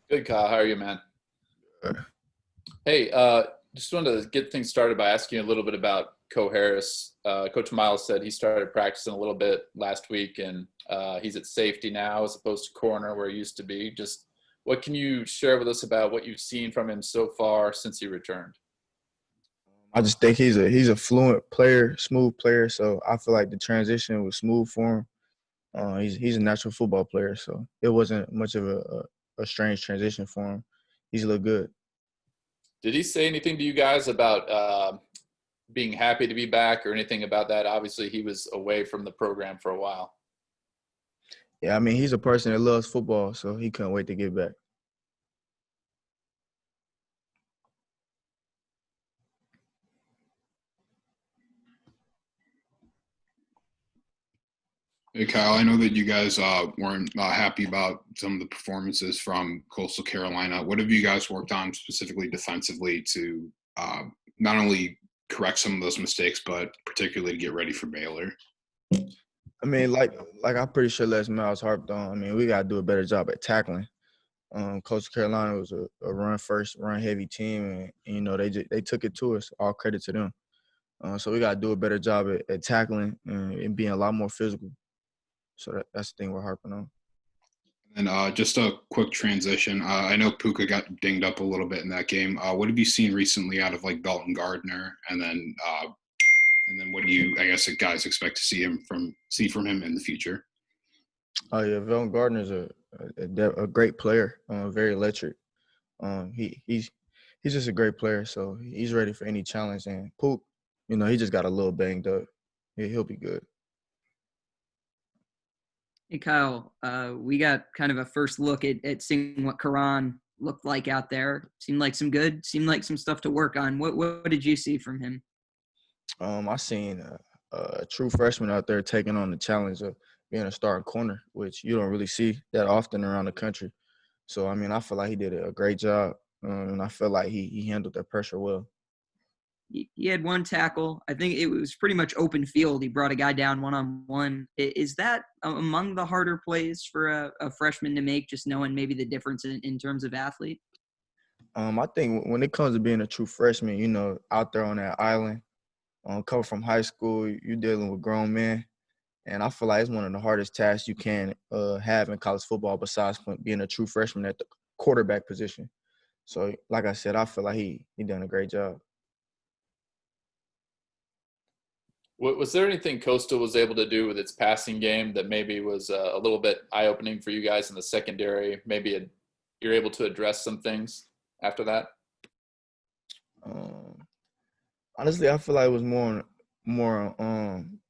Good, Kyle. How are you, man? Hey, just wanted to get things started by asking you a little bit about Co Harris. Coach Miles said he started practicing a little bit last week, and he's at safety now as opposed to corner where he used to be. Just what can you share with us about what you've seen from him so far since he returned? I just think he's a fluent player, smooth player. So I feel like the transition was smooth for him. He's a natural football player, so it wasn't much of a strange transition for him. He's looked good. Did he say anything to you guys about being happy to be back or anything about that? Obviously, he was away from the program for a while. Yeah, I mean he's a person that loves football, so he couldn't wait to get back. Hey Kyle, I know that you guys weren't happy about some of the performances from Coastal Carolina. What have you guys worked on specifically defensively to not only correct some of those mistakes, but particularly to get ready for Baylor? I mean, like I'm pretty sure Les Miles harped on. I mean, we gotta do a better job at tackling. Coastal Carolina was a run first, run heavy team, and you know they took it to us. All credit to them. So we gotta do a better job at tackling and being a lot more physical. So that's the thing we're harping on. And just a quick transition. I know Puka got dinged up a little bit in that game. What have you seen recently out of like Dalton Gardner, and then what do you, I guess, guys expect to see from him in the future? Oh yeah, Velton Gardner's a great player, very electric. He's just a great player, so he's ready for any challenge. And Pook, he just got a little banged up. He'll be good. Hey, Kyle, we got kind of a first look at seeing what Karan looked like out there. Seemed like some stuff to work on. What did you see from him? I seen a true freshman out there taking on the challenge of being a starting corner, which you don't really see that often around the country. So I mean, I feel like he did a great job, and I feel like he handled that pressure well. He had one tackle. I think it was pretty much open field. He brought a guy down one-on-one. Is that among the harder plays for a freshman to make, just knowing maybe the difference in terms of athlete? I think when it comes to being a true freshman, out there on that island, coming from high school, you're dealing with grown men, and I feel like it's one of the hardest tasks you can have in college football besides being a true freshman at the quarterback position. So, like I said, I feel like he done a great job. Was there anything Coastal was able to do with its passing game that maybe was a little bit eye-opening for you guys in the secondary? Maybe you're able to address some things after that? Um, Honestly, I feel like it was more.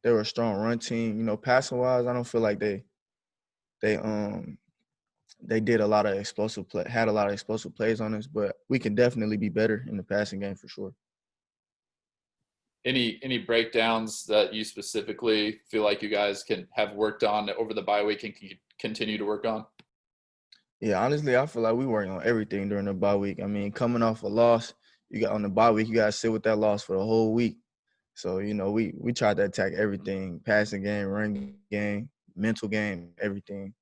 They were a strong run team. Passing wise, I don't feel like they they did a lot of had a lot of explosive plays on us, but we can definitely be better in the passing game for sure. Any breakdowns that you specifically feel like you guys can have worked on over the bye week and can continue to work on? Yeah, honestly, I feel like we worked on everything during the bye week. I mean, coming off a loss, you got on the bye week, you got to sit with that loss for the whole week. So we tried to attack everything: passing game, run game, mental game, everything.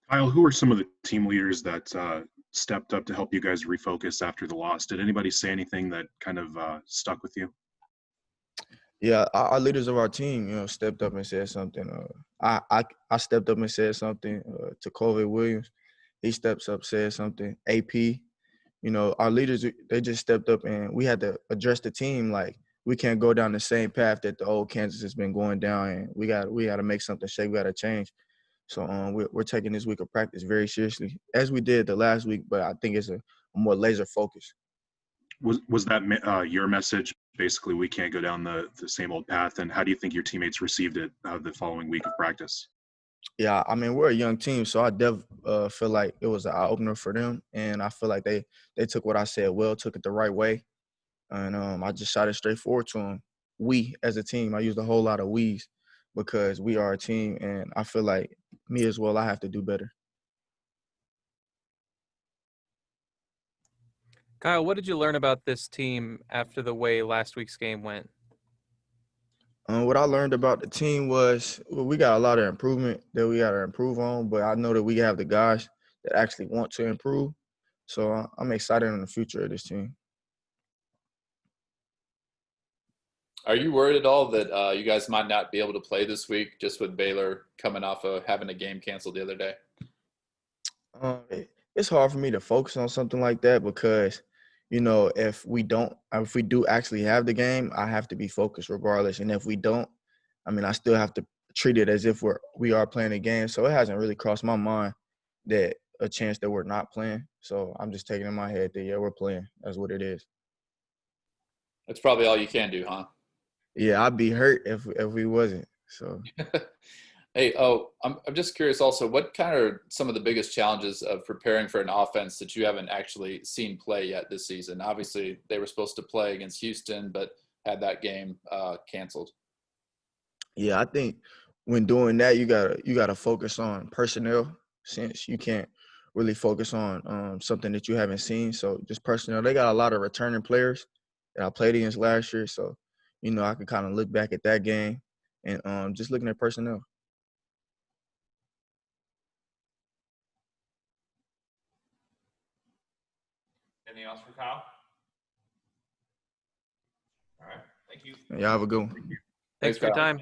Kyle, who are some of the team leaders that stepped up to help you guys refocus after the loss? Did anybody say anything that kind of stuck with you? Yeah, our leaders of our team, stepped up and said something. I stepped up and said something to Colvin Williams. He steps up, said something. AP, our leaders, they just stepped up, and we had to address the team. Like, we can't go down the same path that the old Kansas has been going down, and we got to make something shake. We got to change. So we're taking this week of practice very seriously, as we did the last week, but I think it's a more laser focus. Was that your message? Basically, we can't go down the same old path. And how do you think your teammates received it the following week of practice? Yeah, I mean, we're a young team, so I feel like it was an eye opener for them, and I feel like they took what I said well, took it the right way, and I just shot it straight forward to them. We as a team, I used a whole lot of we's because we are a team, and I feel like me as well, I have to do better. Kyle, what did you learn about this team after the way last week's game went? What I learned about the team was we got a lot of improvement that we got to improve on, but I know that we have the guys that actually want to improve. So I'm excited in the future of this team. Are you worried at all that you guys might not be able to play this week, just with Baylor coming off of having a game canceled the other day? It's hard for me to focus on something like that because, if we do actually have the game, I have to be focused regardless. And if we don't, I still have to treat it as if we are playing a game. So it hasn't really crossed my mind that a chance that we're not playing. So I'm just taking in my head that, yeah, we're playing. That's what it is. That's probably all you can do, huh? Yeah, I'd be hurt if we wasn't. So Hey, I'm just curious also, what kind are some of the biggest challenges of preparing for an offense that you haven't actually seen play yet this season? Obviously, they were supposed to play against Houston, but had that game canceled. yeah, I think when doing that, you gotta focus on personnel since you can't really focus on something that you haven't seen. So just personnel. They got a lot of returning players that I played against last year. So, I could kind of look back at that game and just looking at personnel. Anything else for Kyle? All right. Thank you. Y'all have a good one. Thanks for your time.